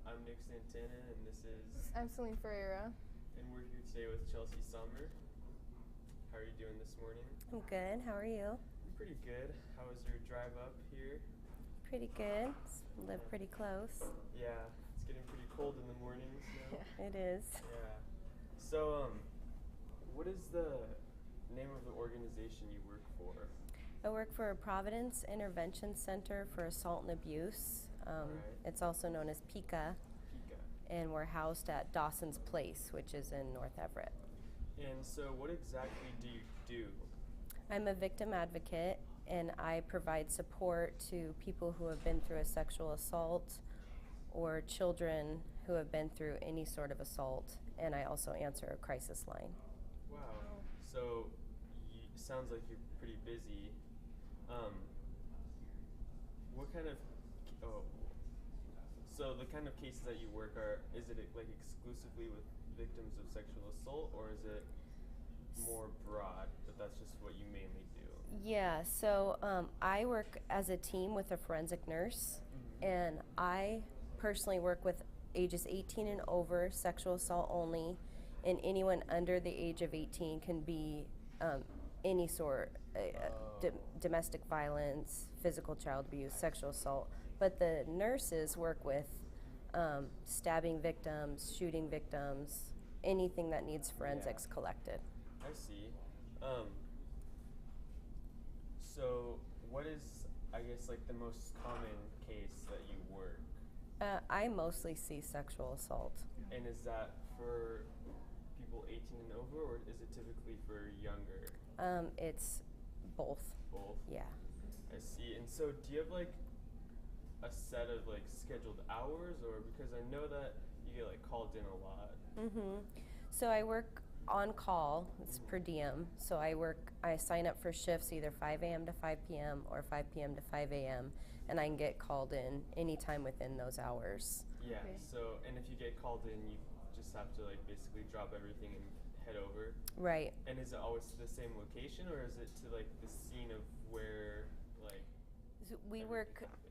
I'm Nick Santana, and this is. I'm Celine Ferreira. And we're here today with Chelsy Sommer. How are you doing this morning? I'm good. How are you? I'm pretty good. How was your drive up here? Pretty good. Live pretty close. Yeah, it's getting pretty cold in the mornings now. It is. Yeah. So, what is the name of the organization you work for? I work for Providence Intervention Center for Assault and Abuse. Right. It's also known as PICA, Pika. and we're housed at Dawson's Place, which is in North Everett. And so, what exactly do you do? I'm a victim advocate, and I provide support to people who have been through a sexual assault or children who have been through any sort of assault, and I also answer a crisis line. Wow. So, sounds like you're pretty busy. What kind of so the kind of cases that you work is it like exclusively with victims of sexual assault, or is it more broad, but that's just what you mainly do? Yeah, so I work as a team with a forensic nurse, and I personally work with ages 18 and over, sexual assault only, and anyone under the age of 18 can be any sort, domestic violence, physical child abuse, sexual assault. But the nurses work with stabbing victims, shooting victims, anything that needs forensics collected. I see. So what is, I guess, like the most common case that you work? I mostly see sexual assault. And is that for people 18 and over, or is it typically for younger? It's both. Both? Yeah. I see. And so do you have like a set of like scheduled hours, or because I know that you get like called in a lot? So I work on call. It's per diem. So I sign up for shifts either 5 a.m. to 5 p.m. or 5 p.m. to 5 a.m. and I can get called in anytime within those hours. Yeah. Okay. So, and if you get called in, you just have to like basically drop everything and head over. Right. And is it always to the same location, or is it to like the scene of where like So we everything work, happened?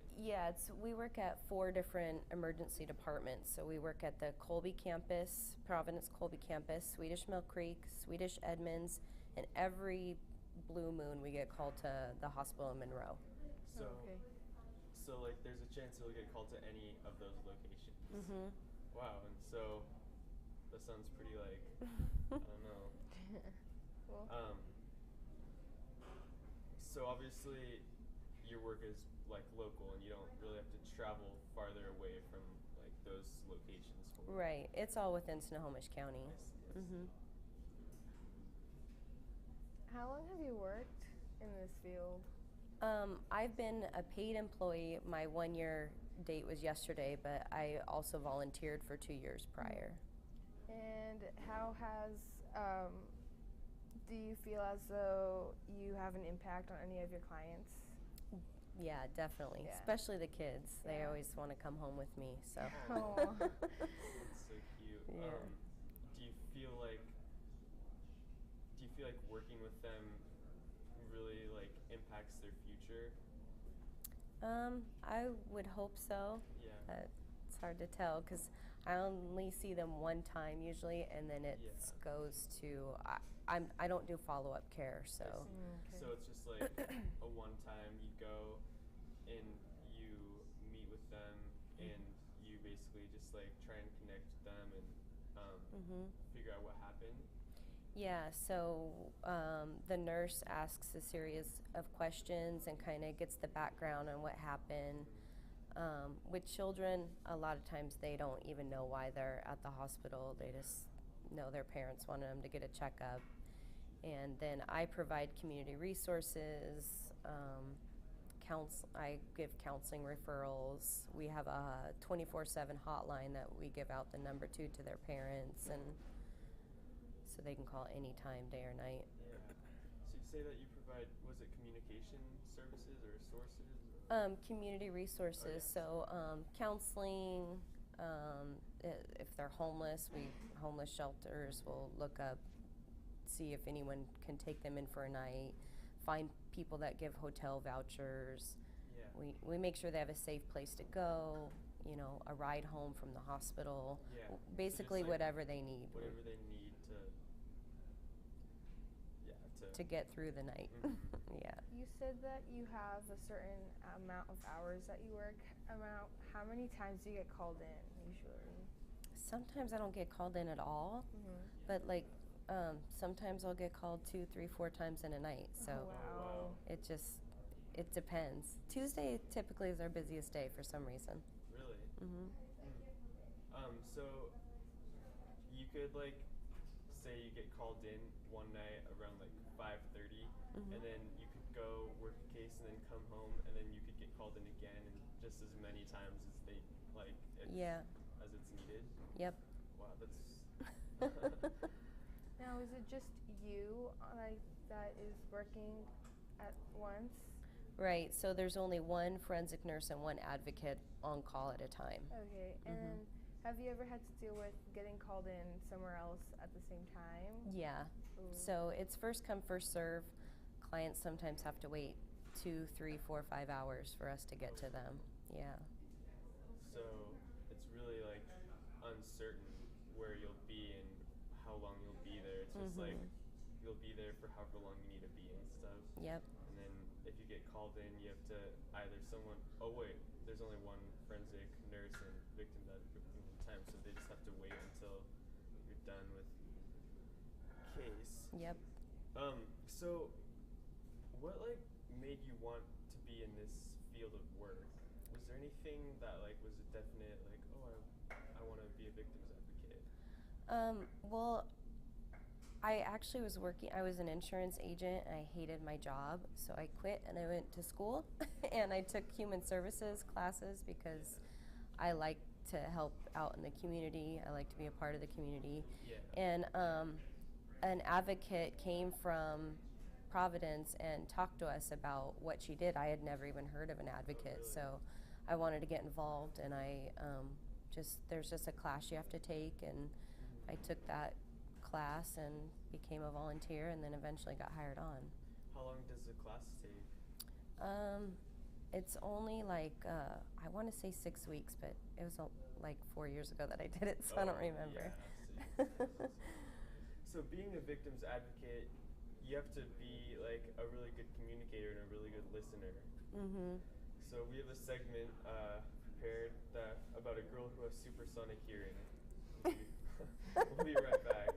we work at 4 different emergency departments. So we work at the Colby campus, Providence Colby campus, Swedish Mill Creek, Swedish Edmonds, and every blue moon we get called to the hospital in Monroe. So, Okay. so like there's a chance you'll get called to any of those locations. Wow. And so that sounds pretty like I don't know. Well, So obviously your work is like local, and you don't really have to travel farther away from like those locations for work. Right. It's all within Snohomish County. Yes, yes. how long have you worked in this field? I've been a paid employee. My 1-year date was yesterday, but I also volunteered for 2 years prior. And how has, do you feel as though you have an impact on any of your clients? Yeah, definitely. Yeah. Especially the kids. They Yeah. always want to come home with me. So. Oh. That's so cute. Yeah. Do you feel like working with them really like impacts their future? I would hope so. Yeah. It's hard to tell because I only see them one time usually, and then it Yeah. goes to I don't do follow-up care. I So see. Okay. So it's just like a one time you go and you meet with them, and you basically just like try and connect with them and figure out what happened. yeah. So the nurse asks a series of questions and kind of gets the background on what happened. With children, a lot of times they don't even know why they're at the hospital. They just know their parents wanted them to get a checkup. And then I provide community resources, I give counseling referrals. We have a 24/7 hotline that we give out the number to their parents, and so they can call anytime, day or night. Yeah. So you say that you provide, was it communication services or sources? Community resources, so counseling, if they're homeless, homeless shelters will look up, see if anyone can take them in for a night, find people that give hotel vouchers. Yeah. We make sure they have a safe place to go, a ride home from the hospital. Yeah. Basically, So just, like, whatever they need. Whatever they need to get through the night. Mm-hmm. Yeah. You said that you have a certain amount of hours that you work. How many times do you get called in usually? Sometimes I don't get called in at all, but like sometimes I'll get called 2, 3, 4 times in a night. So Wow. it depends. Tuesday typically is our busiest day for some reason. Really? Mhm. So you could like say you get called in one night around like 5:30, and then you could go work a case and then come home, and then you could get called in again, and just as many times as they like. As it's needed. Yep. Wow, that's. Now, is it just you like that is working at once? Right. So there's only one forensic nurse and one advocate on call at a time. Okay. And then have you ever had to deal with getting called in somewhere else at the same time? Yeah. Ooh. So it's first come, first serve. Clients sometimes have to wait 2, 3, 4, 5 hours for us to get to them. Yeah. So it's really like uncertain where you'll be and how long you'll be there. It's just like you'll be there for however long you need to be and stuff. Yep. And then if you get called in, you have to either someone. Oh wait, there's only one forensic nurse and victim advocate at the time, so they just have to wait until you're done with case. Yep. So what like made you want to be in this field of work? Was there anything that like was a definite like, oh, I want to be a victim's advocate? Well, I actually was an insurance agent. I hated my job, so I quit and I went to school and I took human services classes because I like to help out in the community. I like to be a part of the community. Yeah. And an advocate came from Providence and talked to us about what she did. I had never even heard of an advocate, so I wanted to get involved, and there's just a class you have to take, and I took that class and became a volunteer, and then eventually got hired on. How long does the class take? It's only like I want to say 6 weeks, but it was like 4 years ago that I did it, so I don't remember. Yeah, so being a victim's advocate, you have to be like a really good communicator and a really good listener. So we have a segment prepared about a girl who has supersonic hearing. We'll be right back.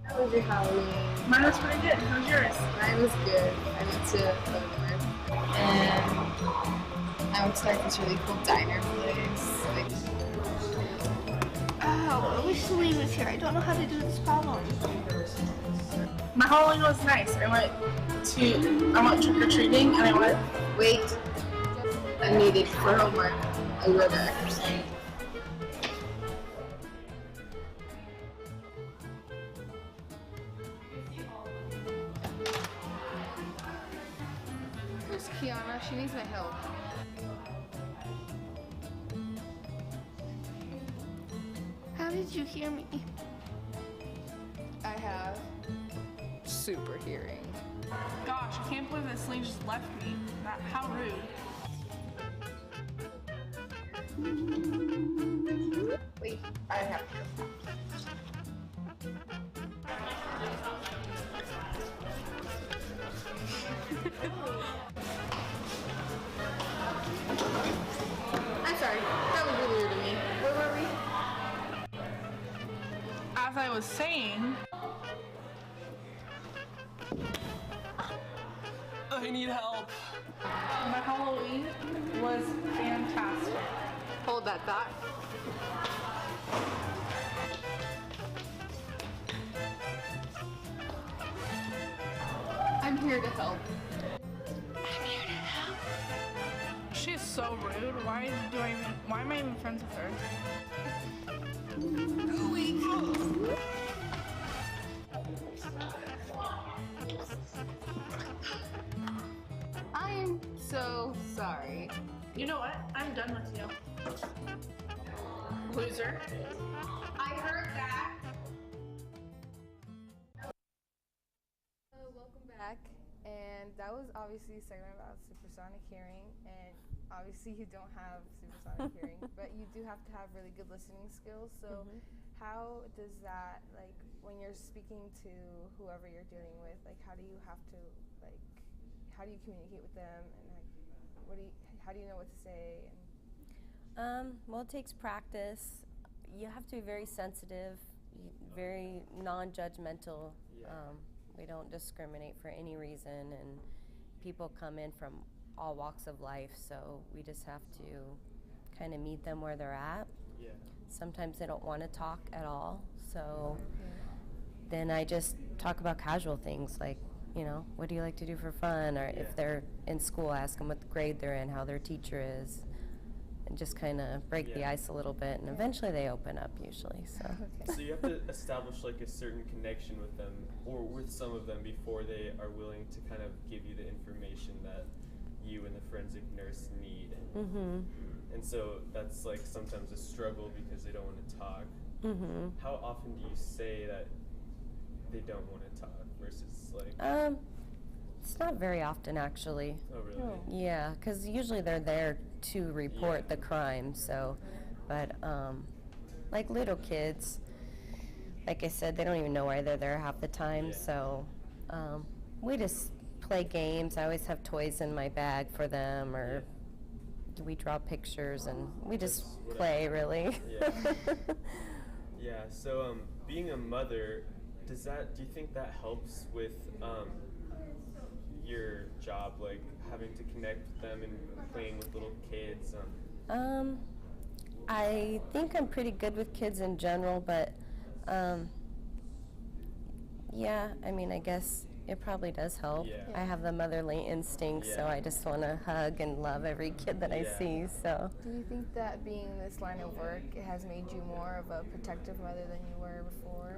How was your Halloween? Mine was pretty good. How was yours? Mine was good. I went to Leavenworth and I went to like this really cool diner place. Oh, I wish Celine was here. I don't know how to do this problem. My Halloween was nice. I went trick-or-treating and I went, wait, I needed for homework a river. Where's Kiana? She needs my help. How did you hear me? I have super hearing. Gosh, I can't believe that Celine just left me. How rude. Wait, I have to. I'm sorry, that was really weird of me. Where were we? As I was saying, I need help. My Halloween was fantastic. Hold that thought. I'm here to help. She is so rude. Why am I even friends with her? I'm so sorry. You know what? I'm done with you. Loser. I heard that. Welcome back. And that was obviously a segment about supersonic hearing. And obviously you don't have supersonic hearing, but you do have to have really good listening skills. So how does that, like, when you're speaking to whoever you're dealing with, like, how do you have to, like, how do you communicate with them, and like, how do you know what to say? Well, it takes practice. You have to be very sensitive, very non-judgmental. We don't discriminate for any reason, and people come in from all walks of life, so we just have to kind of meet them where they're at. Yeah. Sometimes they don't want to talk at all, so then I just talk about casual things like, you know, what do you like to do for fun? Or if they're in school, ask them what grade they're in, how their teacher is, and just kind of break the ice a little bit, and eventually they open up usually. So you have to establish like a certain connection with them, or with some of them, before they are willing to kind of give you the information that you and the forensic nurse need. And so that's like sometimes a struggle because they don't want to talk. How often do you say that they don't want to talk versus like? It's not very often, actually. Oh, really? Yeah, because usually they're there to report the crime. So, but like little kids, like I said, they don't even know why they're there half the time. So we just play games. I always have toys in my bag for them, or we draw pictures, and we just play, really. So being a mother, do you think that helps with your job, like having to connect with them and playing with little kids? I think I'm pretty good with kids in general, but yeah, I mean, I guess it probably does help. I have the motherly instinct, so I just want to hug and love every kid that I see. So, do you think that being in this line of work, it has made you more of a protective mother than you were before?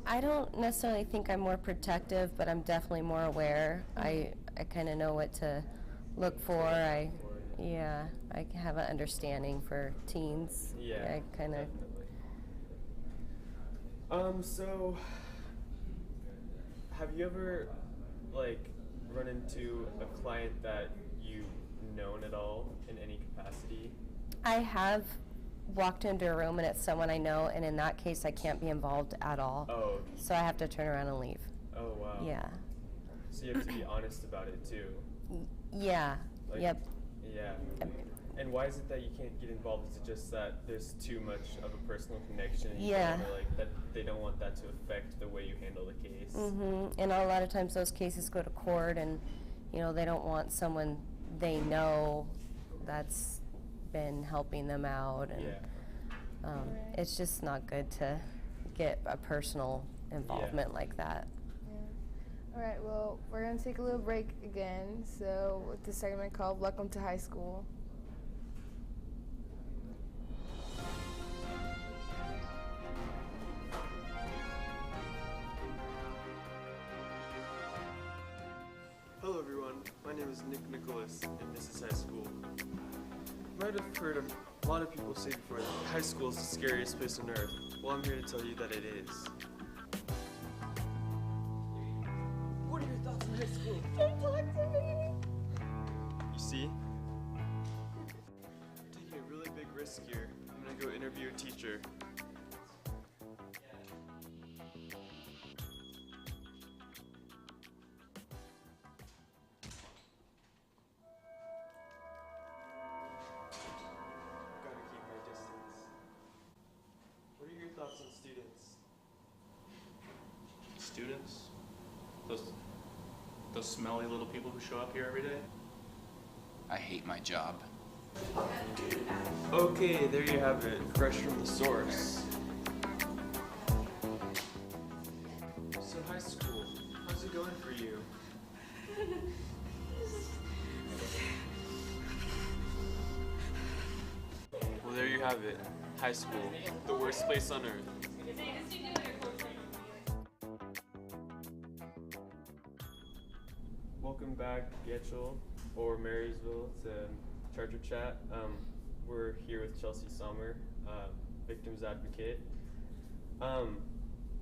I don't necessarily think I'm more protective, but I'm definitely more aware. I kind of know what to look for. I have an understanding for teens. I kind of. So, have you ever, like, run into a client that you've known at all in any capacity? I have walked into a room and it's someone I know, and in that case I can't be involved at all. Oh. So I have to turn around and leave. Oh, wow. Yeah. So you have to be honest about it too. Yeah. Like, yep. Yeah. And why is it that you can't get involved? Is it just that there's too much of a personal connection? And like that they don't want that to affect the way you handle the case. And a lot of times those cases go to court, and you know they don't want someone they know that's been helping them out, and it's just not good to get a personal involvement like that. All right, well, we're going to take a little break again, so with this segment called Welcome to High School. Hello everyone, my name is Nick Nicholas, and this is high school. You might have heard a lot of people say before that high school is the scariest place on earth. Well, I'm here to tell you that it is. What are your thoughts on high school? Don't talk to me! You see? I'm taking a really big risk here. I'm gonna go interview a teacher. Thoughts on students? Students? Those smelly little people who show up here every day? I hate my job. Okay, there you have it. Fresh from the source. So high school, how's it going for you? Well, there you have it. High school, the worst place on earth. Welcome back, Getchell, or Marysville, to Charger Chat. We're here with Chelsy Sommer, victims advocate.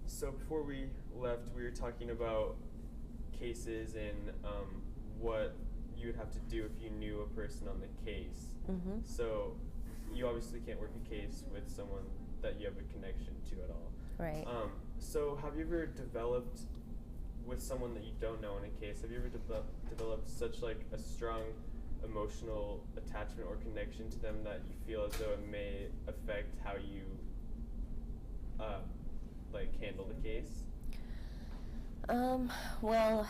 So before we left, we were talking about cases and what you would have to do if you knew a person on the case. Mm-hmm. So you obviously can't work a case with someone that you have a connection to at all. Right. So have you ever developed with someone that you don't know in a case, have you ever developed such like a strong emotional attachment or connection to them that you feel as though it may affect how you like handle the case? Well,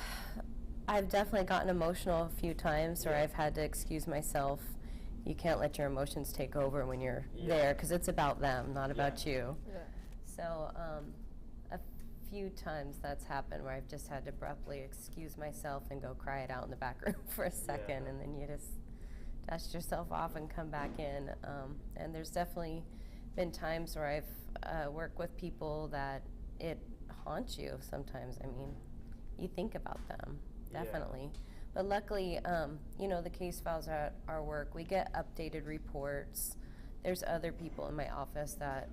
I've definitely gotten emotional a few times where Yeah. I've had to excuse myself. You can't let your emotions take over when you're there, because it's about them, not about you. Yeah. So a few times that's happened where I've just had to abruptly excuse myself and go cry it out in the back room for a second, and then you just dust yourself off and come back in. And there's definitely been times where I've worked with people that it haunts you sometimes. I mean, you think about them, definitely. But luckily, the case files at our work, we get updated reports. There's other people in my office that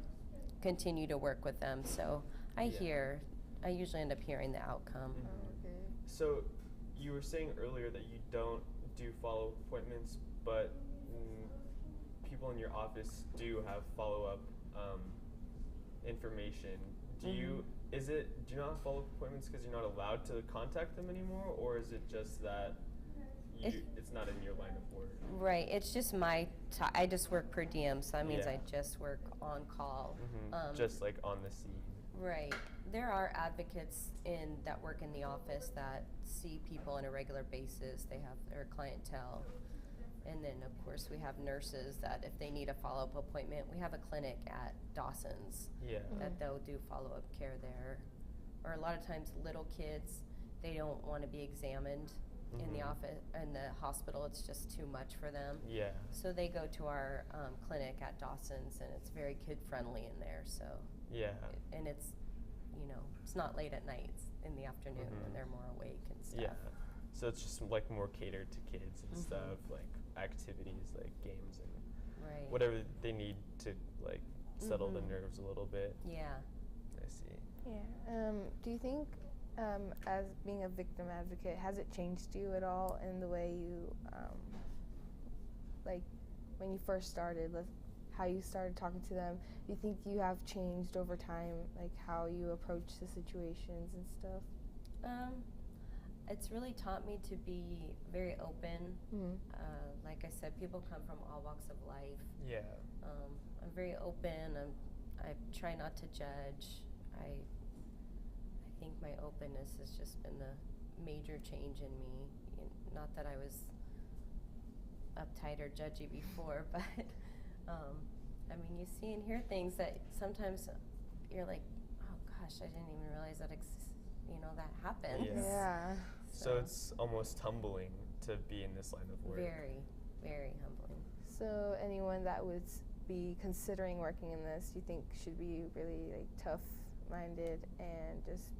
continue to work with them, so I usually end up hearing the outcome. Oh, okay. So you were saying earlier that you don't do follow-up appointments, but people in your office do have follow-up information. Do you not have follow-up appointments because you're not allowed to contact them anymore, or is it just that it's not in your line of work? Right, it's just I just work per diem, so that means Yeah. I just work on call. Just like on the scene. Right. There are advocates that work in the office that see people on a regular basis. They have their clientele. And then, of course, we have nurses that if they need a follow-up appointment, we have a clinic at Dawson's that they'll do follow-up care there. Or a lot of times little kids, they don't want to be examined in the office, in the hospital. It's just too much for them. Yeah. So they go to our clinic at Dawson's, and it's very kid-friendly in there. So and it's, it's not late at night. It's in the afternoon when they're more awake and stuff. Yeah. So it's just like more catered to kids and stuff, like activities, like games and whatever they need to like settle the nerves a little bit. Yeah. I see. Yeah. Do you think, as being a victim advocate, has it changed you at all in the way you, like, when you first started, how you started talking to them? Do you think you have changed over time, like how you approach the situations and stuff? It's really taught me to be very open. Like I said, people come from all walks of life. Yeah. I'm very open. I try not to judge. I think my openness has just been the major change in me. Not that I was uptight or judgy before, but I mean, you see and hear things that sometimes you're like, oh gosh, I didn't even realize that that happened. Yeah. So it's almost humbling to be in this line of work. Very, very humbling. So anyone that would be considering working in this, you think should be really like tough-minded and just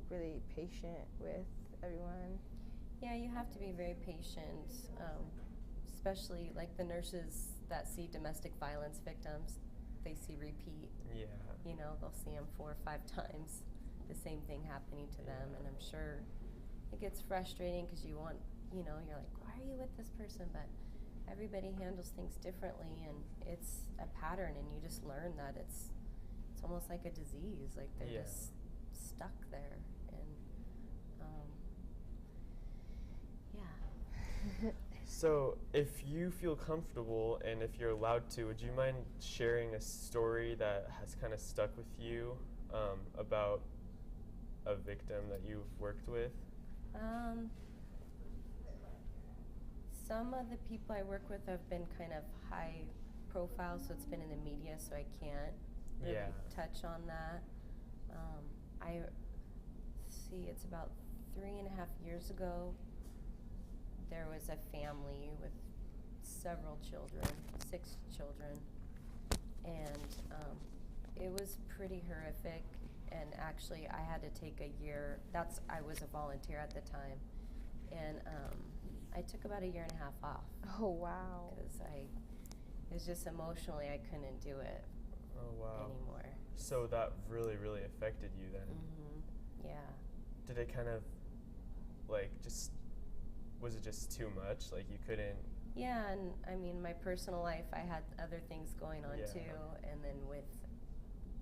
really patient with everyone? Yeah, you have to be very patient, especially like the nurses that see domestic violence victims. They see repeat. Yeah. They'll see them 4 or 5 times, the same thing happening to them, and I'm sure it gets frustrating because you want, you're like, why are you with this person? But everybody handles things differently, and it's a pattern, and you just learn that it's almost like a disease, like they're just stuck there, and So if you feel comfortable and if you're allowed to, would you mind sharing a story that has kind of stuck with you about a victim that you've worked with? Some of the people I work with have been kind of high profile, so it's been in the media, so I can't really touch on that. It's about 3.5 years ago, there was a family with several children, 6 children, and it was pretty horrific. And actually, I had to take a year. I was a volunteer at the time, and I took about 1.5 years off. Oh wow! Because it was just emotionally, I couldn't do it. Oh wow! Anymore. So that really, really affected you then. Yeah. Did it kind of, like, just was it just too much? Like you couldn't? Yeah, and I mean, my personal life, I had other things going on Yeah. too, and then with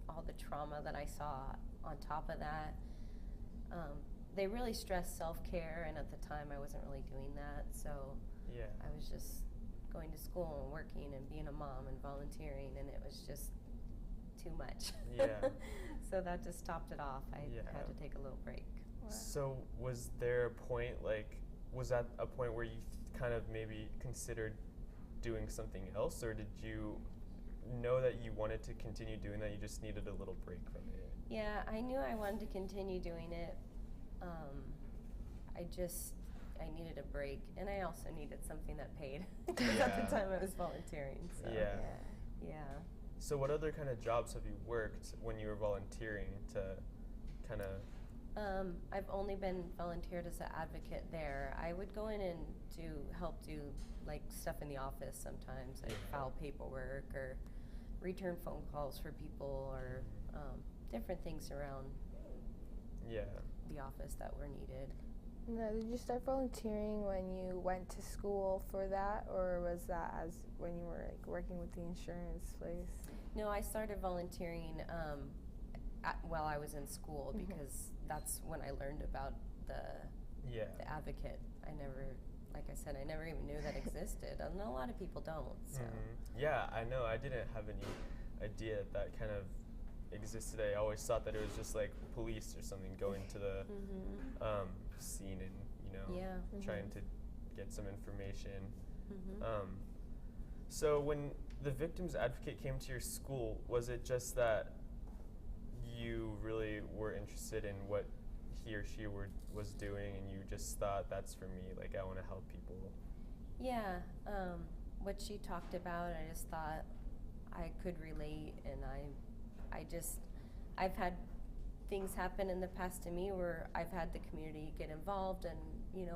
all the trauma that I saw on top of that, they really stressed self-care, and at the time I wasn't really doing that, so Yeah. I was just going to school and working and being a mom and volunteering, and it was just too much. Yeah. So that just stopped it off. I Yeah. had to take a little break. So was there a point, like, was that a point where you kind of maybe considered doing something else, or did you know that you wanted to continue doing that, you just needed a little break from it? Yeah, I knew I wanted to continue doing it. I needed a break, and I also needed something that paid, because at the time I was volunteering. So. Yeah. Yeah. So what other kind of jobs have you worked when you were volunteering to kind of? I've only been volunteered as an advocate there. I would go in and help do like stuff in the office sometimes, like file paperwork or return phone calls for people, or different things around the office that were needed. Now, did you start volunteering when you went to school for that, or was that as when you were like working with the insurance place? No, I started volunteering while I was in school, because that's when I learned about the advocate. I never, like I said, I never even knew that existed, and a lot of people don't. So. Yeah, I know. I didn't have any idea that kind of existed. I always thought that it was just like police or something going to the scene and trying to get some information. So when the victim's advocate came to your school, was it just that you really were interested in what he or she was doing, and you just thought, that's for me, like I want to help people? Yeah, what she talked about, I just thought I could relate, and I've had things happen in the past to me where I've had the community get involved, and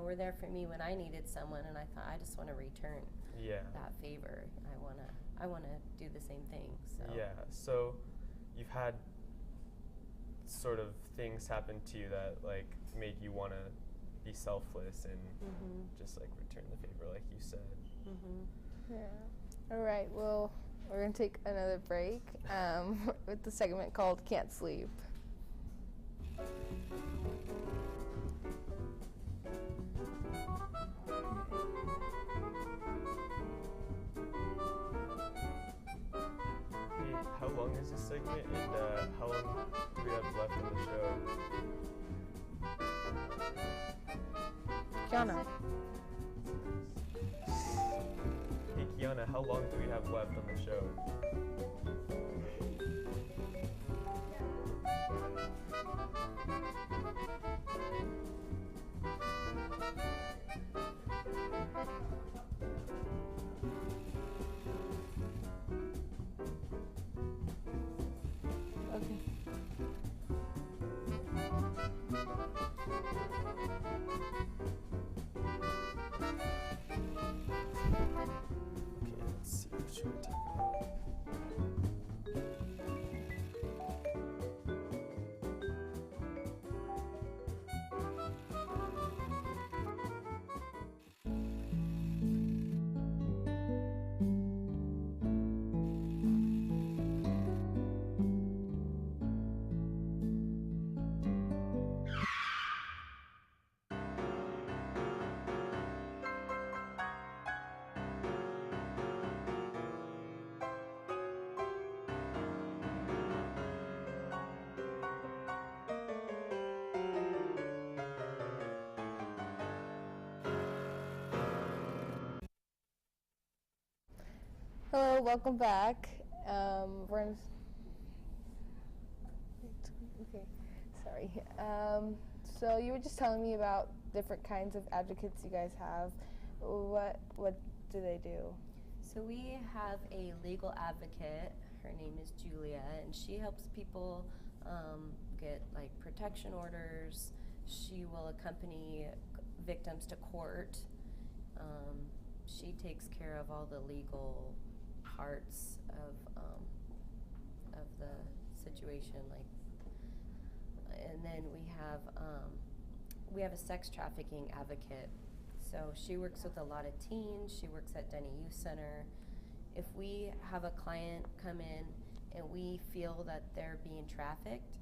were there for me when I needed someone, and I thought, I just want to return that favor. I want to do the same thing. So. Yeah. So you've had sort of things happen to you that like made you want to be selfless and just like return the favor, like you said. Yeah. All right. Well, we're gonna take another break with the segment called "Can't Sleep." Hey, how long is this segment, and how long do we have left on the show? Kiana. Hey, Kiana, how long do we have left on the show? Hello, welcome back. Okay, sorry. So you were just telling me about different kinds of advocates you guys have. What do they do? So we have a legal advocate. Her name is Julia, and she helps people get like protection orders. She will accompany victims to court. She takes care of all the legal parts of the situation, and then we have a sex trafficking advocate. So she works with a lot of teens. She works at Denny Youth Center. If we have a client come in and we feel that they're being trafficked,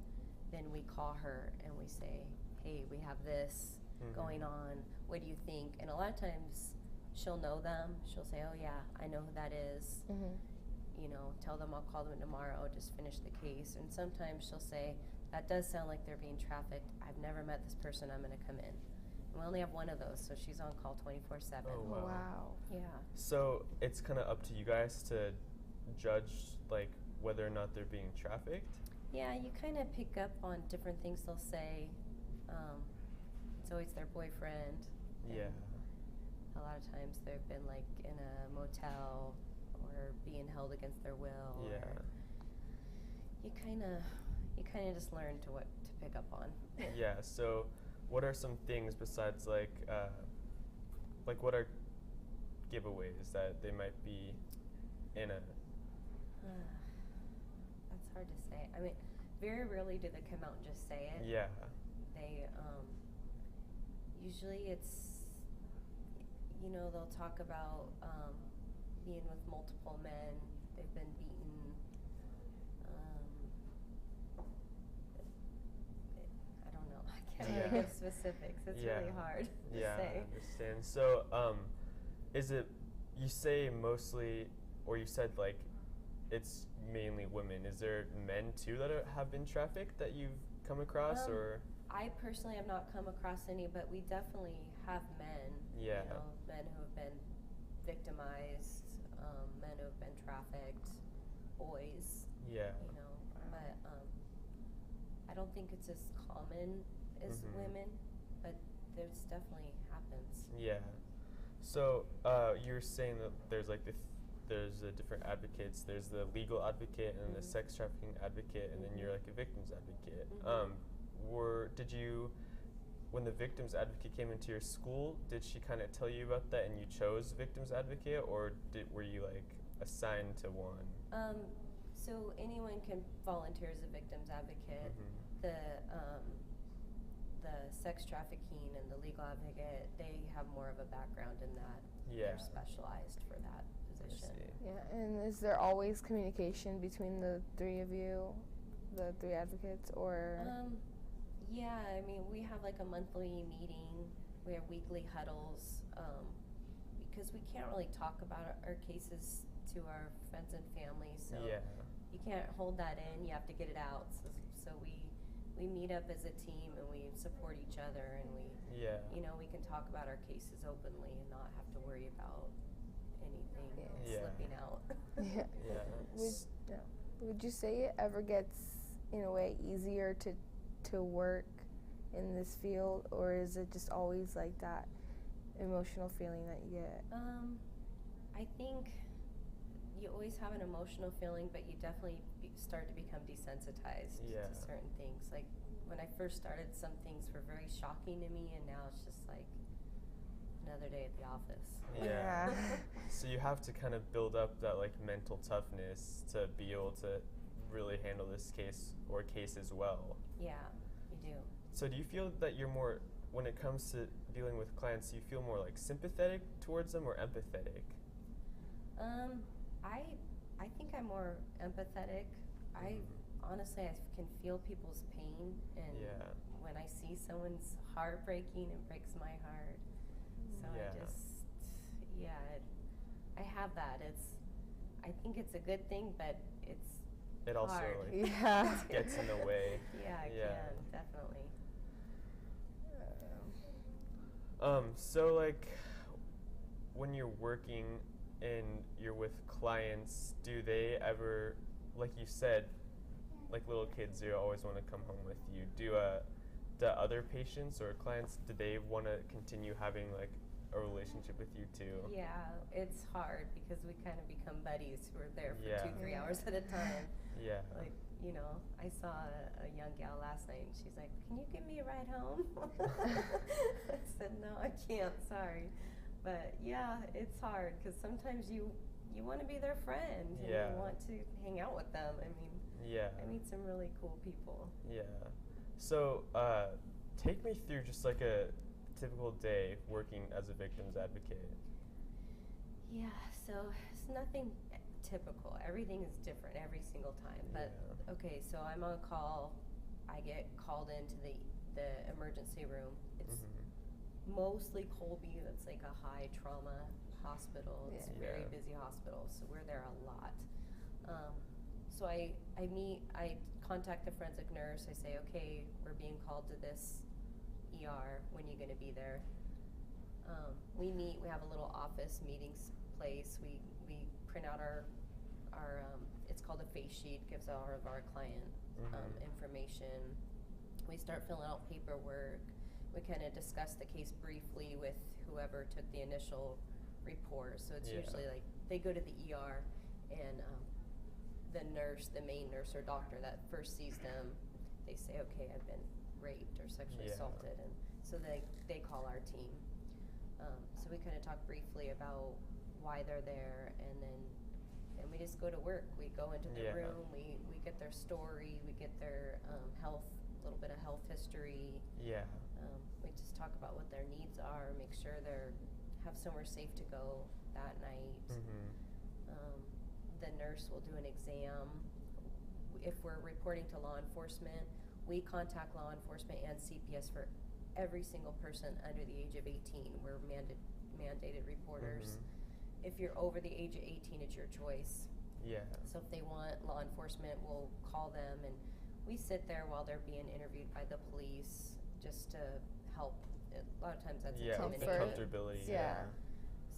then we call her and we say, hey, we have this going on. What do you think? And a lot of times she'll know them. She'll say, oh, yeah, I know who that is. You know, tell them I'll call them tomorrow, just finish the case. And sometimes she'll say, that does sound like they're being trafficked. I've never met this person. I'm going to come in. And we only have one of those, so she's on call 24/7. Oh, wow. Yeah. So it's kind of up to you guys to judge, like, whether or not they're being trafficked? Yeah, you kind of pick up on different things they'll say. It's always their boyfriend. Yeah. A lot of times they've been like in a motel or being held against their will. Yeah. Or you kind of just learn what to pick up on. Yeah. So, what are some things besides like what are giveaways that they might be in a? That's hard to say. I mean, very rarely do they come out and just say it. Yeah. They usually it's, you know, they'll talk about being with multiple men. They've been beaten. I don't know. I can't really give specifics. It's really hard to say. I understand. So, is it, you say mostly, or you said like it's mainly women. Is there men too that have been trafficked that you've come across, or? I personally have not come across any, but we definitely have men. Yeah. You know, men who have been victimized, men who have been trafficked, boys. Yeah. You know, but I don't think it's as common as women, but there's definitely happens. Yeah. So you're saying that there's like there's different advocates. There's the legal advocate and the sex trafficking advocate, and then you're like a victims advocate. Did you, when the victims advocate came into your school, did she kind of tell you about that and you chose victims advocate, or were you like assigned to one? So anyone can volunteer as a victims advocate. The sex trafficking and the legal advocate, they have more of a background in that. Yeah. They're specialized for that position. Yeah, and is there always communication between the three of you, the three advocates, or? Yeah, I mean, we have like a monthly meeting. We have weekly huddles because we can't really talk about our cases to our friends and family. So you can't hold that in. You have to get it out. So we meet up as a team and we support each other, and you know, we can talk about our cases openly and not have to worry about anything slipping out. Would you say it ever gets, in a way, easier to work in this field, or is it just always like that emotional feeling that you get? I think you always have an emotional feeling, but you definitely start to become desensitized to certain things. Like when I first started, some things were very shocking to me, and now it's just like another day at the office. Yeah. So you have to kind of build up that like mental toughness to be able to really handle this case or cases well. Yeah, you do. So do you feel that you're more, when it comes to dealing with clients, do you feel more like sympathetic towards them or empathetic? I think I'm more empathetic. I honestly, I can feel people's pain, and when I see someone's heartbreaking, it breaks my heart. So I have that. I think it's a good thing, but it also hard. Like gets in the way. Yeah, it can, definitely. So like when you're working and you're with clients, do they ever, like you said, like little kids, they always want to come home with you. Do other patients or clients, do they want to continue having like a relationship with you too? Yeah, it's hard because we kind of become buddies who are there for 2-3 hours at a time. Yeah. Like, you know, I saw a young gal last night and she's like, can you give me a ride home? I said, no, I can't, sorry. But yeah, it's hard because sometimes you want to be their friend and you want to hang out with them. I mean, I meet some really cool people. Yeah. So take me through just like a typical day working as a victim's advocate? Yeah, so it's nothing typical. Everything is different every single time. But okay, so I'm on call. I get called into the emergency room. It's mostly Colby. That's like a high trauma hospital. It's a very busy hospital, so we're there a lot. So I contact the forensic nurse. I say, okay, we're being called to this ER. When are you going to be there? We meet. We have a little office meetings place. We print out our it's called a face sheet. Gives all of our client information. We start filling out paperwork. We kind of discuss the case briefly with whoever took the initial report. So it's usually like they go to the ER, and the nurse, the main nurse or doctor that first sees them, they say, okay, I've been raped or sexually assaulted, and so they call our team. So we kind of talk briefly about why they're there, and then we just go to work. We go into the room, we get their story, we get their health, a little bit of health history. We just talk about what their needs are, make sure they have somewhere safe to go that night. The nurse will do an exam. If we're reporting to law enforcement, we contact law enforcement and CPS for every single person under the age of 18. We're mandated reporters. If you're over the age of 18, it's your choice. So if they want law enforcement, we'll call them, and we sit there while they're being interviewed by the police just to help. A lot of times that's intimidating. The comfortability.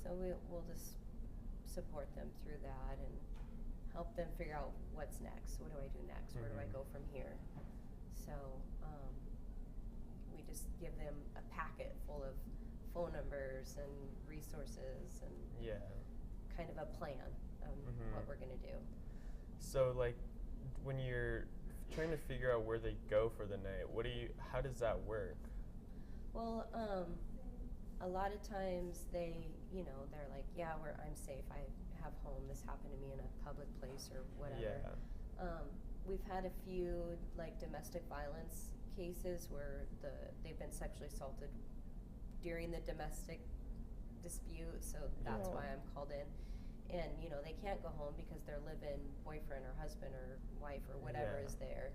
So we'll just support them through that and help them figure out what's next. What do I do next? Where do I go from here? So we just give them a packet full of phone numbers and resources and kind of a plan of what we're going to do. So like when you're trying to figure out where they go for the night, how does that work? Well, a lot of times they're like, I'm safe. I have home. This happened to me in a public place or whatever. We've had a few like domestic violence cases where they've been sexually assaulted during the domestic dispute, so that's why I'm called in. And they can't go home because their live-in boyfriend or husband or wife or whatever is there.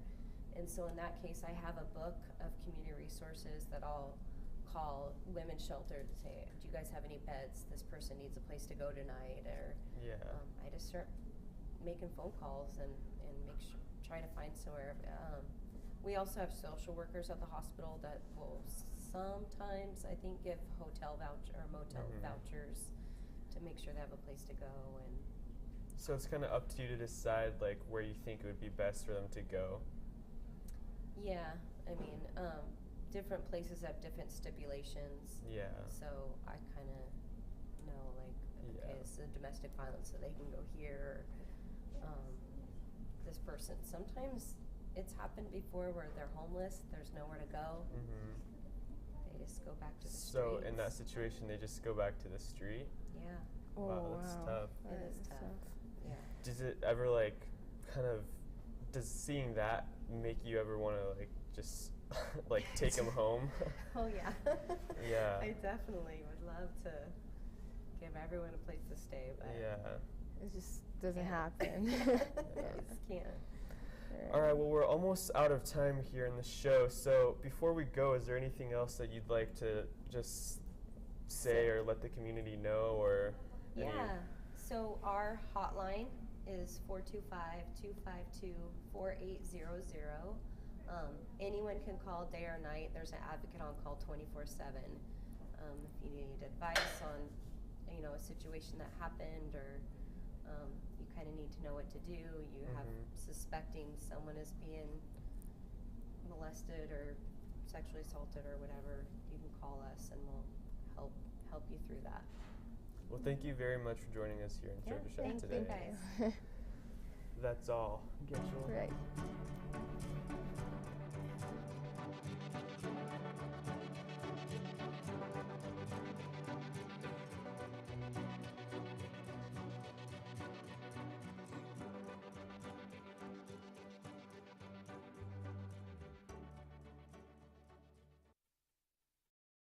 And so in that case, I have a book of community resources that I'll call women's shelter to say, do you guys have any beds? This person needs a place to go tonight. Or I just start making phone calls and try to find somewhere. We also have social workers at the hospital that will sometimes, I think, give hotel voucher or motel vouchers to make sure they have a place to go. And so it's kind of up to you to decide like where you think it would be best for them to go. I mean, different places have different stipulations. So I kind of know, like, okay, it's a domestic violence, so they can go here. This person, sometimes it's happened before where they're homeless, there's nowhere to go. They just go back to the street. So in that situation, they just go back to the street? Wow, that's tough. It is tough. Does it ever like does seeing that make you ever want to like just like take them home? Oh yeah. I definitely would love to give everyone a place to stay, but it just doesn't happen. It just can't. All right, well, we're almost out of time here in the show, so before we go, is there anything else that you'd like to just say or let the community know, or so our hotline is 425-252-4800. Anyone can call day or night. There's an advocate on call 24/7. If you need advice on a situation that happened, or you kind of need to know what to do, you have suspecting someone is being molested or sexually assaulted or whatever, you can call us and we'll help you through that. Well, thank you very much for joining us here in Church today. Thank you guys. That's all. Right.